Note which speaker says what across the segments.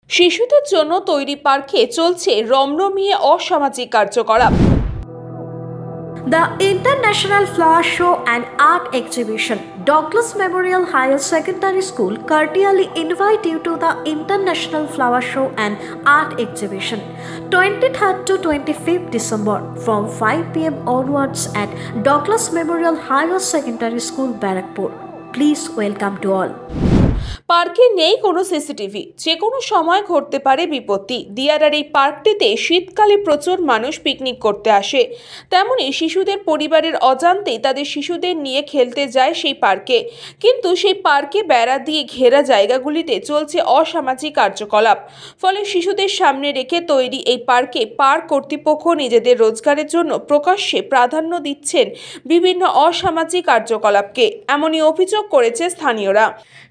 Speaker 1: শিশুদের জন্য তৈরি পার্কে চলছে রমরমিয়ে অসামাজিক কার্যকলাপ।
Speaker 2: The International Flower Show and Art Exhibition, Douglas Memorial Higher Secondary School cordially invite you to the International Flower Show and Art Exhibition, 23rd to 25th December from 5 p.m. onwards at Douglas Memorial Higher Secondary School, Barakpur. Please welcome to all.
Speaker 1: পার্কে নেই কোনো CCTV, যে কোনো সময় ঘটতে পারে বিপত্তি। দিয়ারার এই পার্কটিতে শীতকালে প্রচুর মানুষ পিকনিক করতে আসে, তেমনি শিশুদের পরিবারের অজান্তেই তাদের শিশুদের নিয়ে খেলতে যায় সেই পার্কে। কিন্তু সেই পার্কে বেড়া দিয়ে ঘেরা জায়গাগুলিতে চলছে অসামাজিক কার্যকলাপ। ফলে শিশুদের সামনে রেখে তৈরি এই পার্কে পার্ক কর্তৃপক্ষ নিজেদের রোজগারের জন্য প্রকাশ্যে প্রাধান্য দিচ্ছেন বিভিন্ন অসামাজিক কার্যকলাপকে, এমনই অভিযোগ করেছে স্থানীয়রা।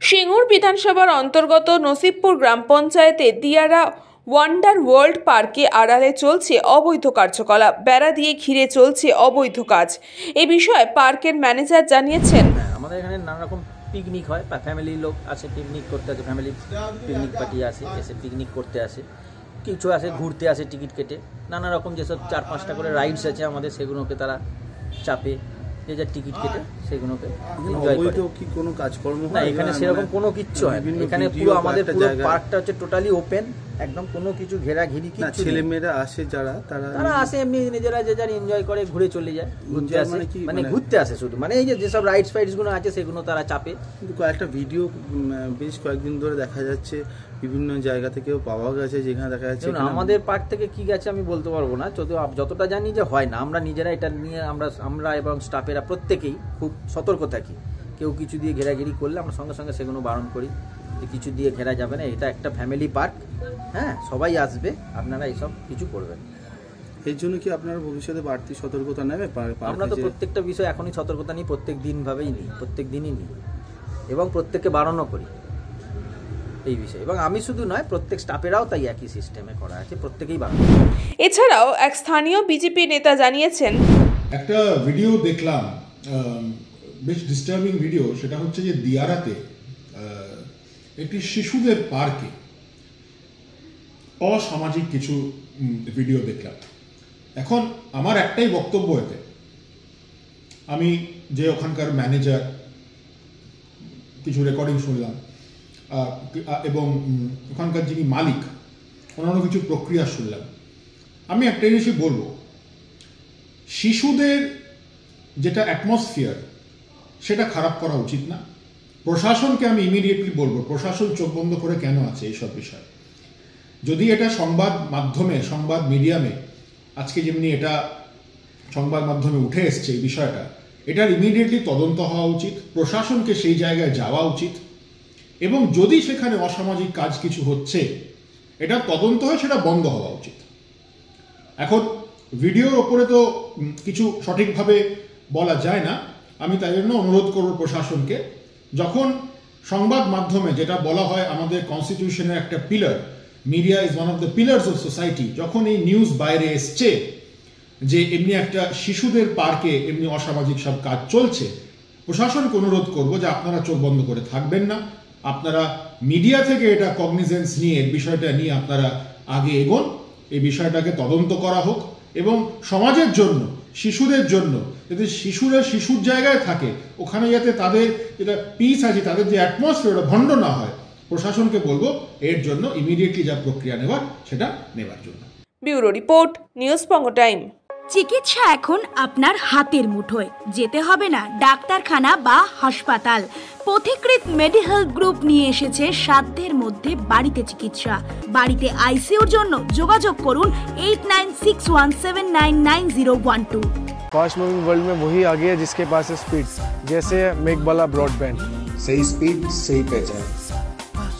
Speaker 1: সিঙ্গুর বিধানসভার অন্তর্গত নসিবপুর গ্রাম পঞ্চায়েতে দিয়ারা ওয়ান্ডার ওয়ার্ল্ড পার্কে আড়ালে চলছে অবৈধ কার্যকলাপ, বেড়া দিয়ে ঘিরে চলছে অবৈধ কাজ। এই বিষয়ে পার্কের ম্যানেজার জানিয়েছেন,
Speaker 3: আমাদের এখানে নানা রকম পিকনিক হয়, ফ্যামিলির লোক আসে পিকনিক করতে, আসে ফ্যামিলি পিকনিক পার্টি আসে, এসে পিকনিক করতে আসে, কিছু আসে ঘুরতে আসে টিকিট কেটে। নানা রকম যেসব 4-5টা করে রাইডস আছে আমাদের, সেগুলোকে তারা চাপে, যে যা টিকিট কেটে সেগুলোকে এনজয় করে।
Speaker 4: কি কোনো কাজকর্ম
Speaker 3: না, এখানে সেরকম কোনো কিচ্ছু হয় না। এখানে পুরো আমাদের পুরো পার্কটা হচ্ছে টোটালি ওপেন, একদম কোনো কিছু ঘেরাঘিরি কিছু।
Speaker 4: ছেলেমেয়েরা আসে যারা, তারা
Speaker 3: আসে এমনি নিজেরা যে যার এনজয় করে, ঘুরে চলে যায়, ঘুরতে আসে, মানে ঘুরতে আসে শুধু, মানে এই যে যেসব রাইডস ফাইডসগুলো আছে সেগুলো তারা চাপে।
Speaker 4: কিন্তু কয়েকটা ভিডিও বেশ কয়েকদিন ধরে দেখা যাচ্ছে, বিভিন্ন জায়গা থেকেও পাওয়া গেছে, যেখানে দেখা যাচ্ছে।
Speaker 3: আমাদের পার্ক থেকে কি গেছে আমি বলতে পারবো না, যতটা জানি যে হয় না। আমরা নিজেরা এটা নিয়ে আমরা এবং স্টাফেরা প্রত্যেকেই খুব সতর্ক থাকি। কেউ কিছু দিয়ে ঘেরাঘেরি করলে আমরা সঙ্গে সঙ্গে সেগুলো বারণ করি যে কিছু দিয়ে ঘেরা যাবে না, এটা একটা ফ্যামিলি পার্ক, হ্যাঁ সবাই আসবে, আপনারা এইসব কিছু করবেন।
Speaker 4: এর জন্য কি আপনারা ভবিষ্যতে বাড়তি সতর্কতা নেবে?
Speaker 3: আমরা তো প্রত্যেকটা বিষয় এখনই সতর্কতা নিই, প্রত্যেক দিনই নিই এবং প্রত্যেককে বারণও করি এই বিষয়ে। এবং আমি শুধু নয়, প্রত্যেক স্টাফেরাও তাই একই সিস্টেমে করা আছে, প্রত্যেকেই বারণ।
Speaker 1: এছাড়াও এক স্থানীয় বিজেপি নেতা জানিয়েছেন,
Speaker 5: একটা ভিডিও দেখলাম, বেশ ডিস্টার্বিং ভিডিও। সেটা হচ্ছে যে দিয়ারাতে একটি শিশুদের পার্কে অসামাজিক কিছু ভিডিও দেখলাম। এখন আমার একটাই বক্তব্য এতে, আমি যে ওখানকার ম্যানেজার, কিছু রেকর্ডিং শুনলাম, এবং ওখানকার যিনি মালিক, অন্যান্য কিছু প্রক্রিয়া শুনলাম। আমি একটা জিনিসই বলবো, শিশুদের যেটা অ্যাটমসফিয়ার সেটা খারাপ করা উচিত না। প্রশাসনকে আমি ইমিডিয়েটলি বলবো, প্রশাসন চোখ বন্ধ করে কেন আছে এইসব বিষয়। যদি এটা সংবাদ মিডিয়ামে আজকে যেমনি এটা সংবাদ মাধ্যমে উঠে এসছে এই বিষয়টা, এটার ইমিডিয়েটলি তদন্ত হওয়া উচিত, প্রশাসনকে সেই জায়গায় যাওয়া উচিত, এবং যদি সেখানে অসামাজিক কাজ কিছু হচ্ছে এটা তদন্ত হয়, সেটা বন্ধ হওয়া উচিত। এখন ভিডিওর ওপরে তো কিছু সঠিকভাবে বলা যায় না, আমি তাই জন্য অনুরোধ করব প্রশাসনকে, যখন সংবাদ মাধ্যমে যেটা বলা হয় আমাদের কনস্টিটিউশনের একটা pillar, media is one of the pillars of society, যখন এই নিউজ বাইরে এসছে যে এমনি একটা শিশুদের পার্কে এমনি অসামাজিক সব কাজ চলছে, প্রশাসনকে অনুরোধ করব যে আপনারা চোখ বন্ধ করে থাকবেন না, আপনারা মিডিয়া থেকে এটা কগনিজেন্স নিয়ে বিষয়টা নিয়ে আপনারা আগে এগোন, এই বিষয়টাকে তদন্ত করা হোক, এবং সমাজের জন্য, শিশুদের জন্য, যাতে শিশুরা শিশুর জায়গায় থাকে, ওখানে যাতে তাদের যেটা পিস আছে, তাদের যে অ্যাটমসফিয়ার ভণ্ড না হয়, প্রশাসনকে বলবো এর জন্য ইমিডিয়েটলি যা প্রক্রিয়া নেওয়ার সেটা নেওয়ার জন্য।
Speaker 1: ব্যুরো রিপোর্ট, নিউজ বঙ্গ টাইম।
Speaker 2: চিকিৎসা এখন আপনার হাতের মুঠোয়, যেতে হবে না ডাক্তারখানা বা হাসপাতাল। পথিকৃৎ মেডিহেলথ গ্রুপ নিয়ে এসেছে সাধ্যের মধ্যে বাড়িতে চিকিৎসা। বাড়িতে আইসিইউর জন্য যোগাযোগ করুন 8961799012।
Speaker 6: फास्ट मूविंग वर्ल्ड में वही आगे है जिसके पास है स्पीड, जैसे मेघबाला ब्रॉडबैंड।
Speaker 7: सही स्पीड, सही पहचान।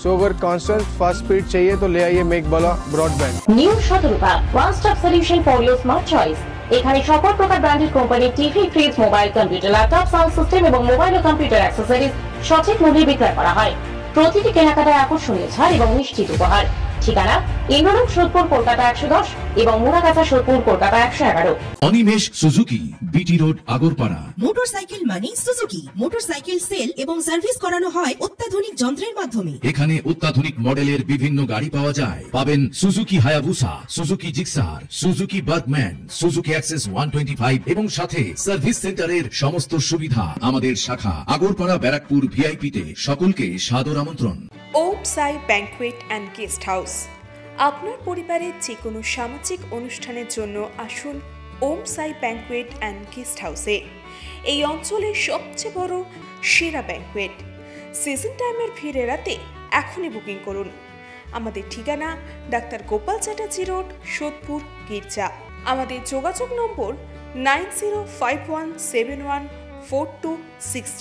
Speaker 6: सो अगर कांस्टेंट फास्ट स्पीड चाहिए तो ले आइए Meghbala broadband.
Speaker 8: New Shatarupa one stop solution for your smart choice. এখানে সকল প্রকার ব্র্যান্ডেড কোম্পানির TV, fridge, mobile, computer, laptop, sound system এবং মোবাইল ও কম্পিউটার অ্যাক্সেসরিজ সঠিক মূল্যে বিক্রয় করা হয়। প্রতিটি কেনাকাটায় আকর্ষণীয় ছাড় এবং নিশ্চিত উপহার। ঠিকানা ইন্দ্রলোক সোদপুর কলকাতা 110 এবং Muragachha Sodepur Kolkata 111।
Speaker 9: Animesh Suzuki, BT road, Agarpara.
Speaker 10: Motorcycle মানে সুজুকি। মোটরসাইকেল সেল এবং সার্ভিস করানো হয় অত্যাধুনিক যন্ত্রের মাধ্যমে।
Speaker 9: এখানে অত্যাধুনিক মডেলের বিভিন্ন গাড়ি পাওয়া যায়। পাবেন Suzuki Hayabusa, Suzuki Gixxer, Suzuki Bergman, Suzuki access 125 এবং সাথে সার্ভিস সেন্টারের সমস্ত সুবিধা। আমাদের শাখা আগরপাড়া ব্যারাকপুর ভিআইপিতে। সকলকে সাদর আমন্ত্রণ।
Speaker 1: ওম সাই ব্যাংকুয়েট অ্যান্ড গেস্ট হাউস। আপনার পরিবারের যে কোনো সামাজিক অনুষ্ঠানের জন্য আসুন ওম সাই ব্যাংকুয়েট অ্যান্ড গেস্ট হাউসে। এই অঞ্চলের সবচেয়ে বড় সেরা ব্যাংকুয়েট। সিজন টাইমের ভিড় এড়াতে এখনই বুকিং করুন। আমাদের ঠিকানা ডাক্তার গোপাল চ্যাটার্জি রোড, সোদপুর, গির্জা। আমাদের যোগাযোগ নম্বর 9051714263।